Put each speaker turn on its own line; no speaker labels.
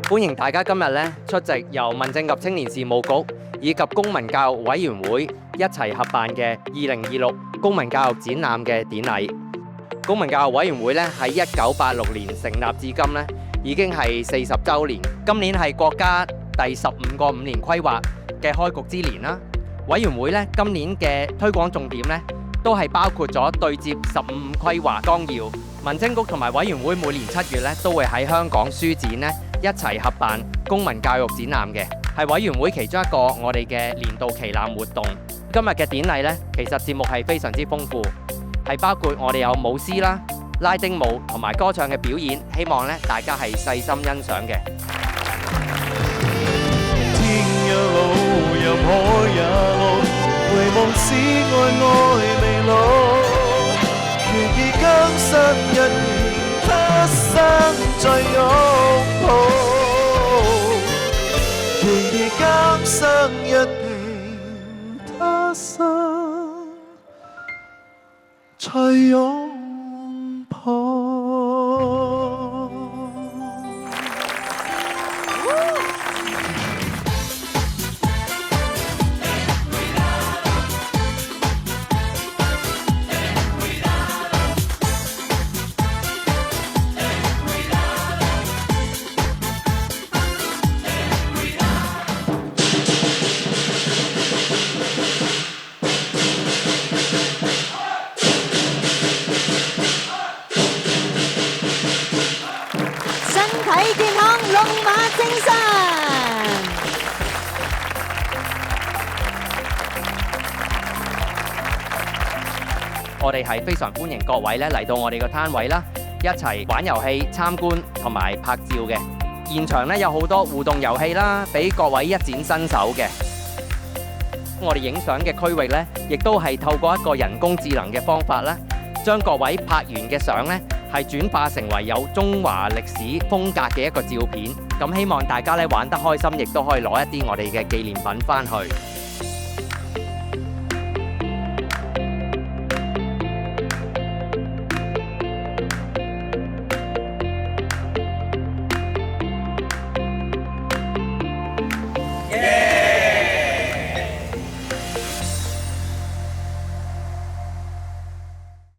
歡迎大家今日咧出席由民政及青年事務局以及公民教育委員會一齊合辦嘅2026公民教育展覽嘅典禮。公民教育委員會咧喺1986年成立至今咧，已經係40週年。今年係國家第15個5年規劃嘅開局之年啦。委員會咧今年嘅推廣重點咧，都係包括咗對接15規劃綱要。民政局同埋委員會每年7月咧都會喺香港書展咧一齊合辦公民教育展覽嘅，係委員會其中一個我哋嘅年度旗艦活動。今日嘅典禮咧，其實節目係非常之豐富，係包括我哋有舞獅啦、拉丁舞同埋歌唱嘅表演，希望咧大家係細心欣賞嘅。
天有路，任海也路，回望此愛未老。願意今生一年，他生再擁抱。願意今生一年，他生再擁抱。
健康，龍馬精神。
我哋係非常歡迎各位咧嚟到我哋個攤位啦，一齊玩遊戲、參觀同埋拍照嘅。現場咧有好多互動遊戲啦，俾各位一展身手嘅。我哋影相嘅區域咧，亦都係透過一個人工智能嘅方法啦，將各位拍完嘅相咧，係轉化成為有中華歷史風格嘅一個照片，咁希望大家咧玩得開心，亦都可以攞一啲我哋嘅紀念品返去。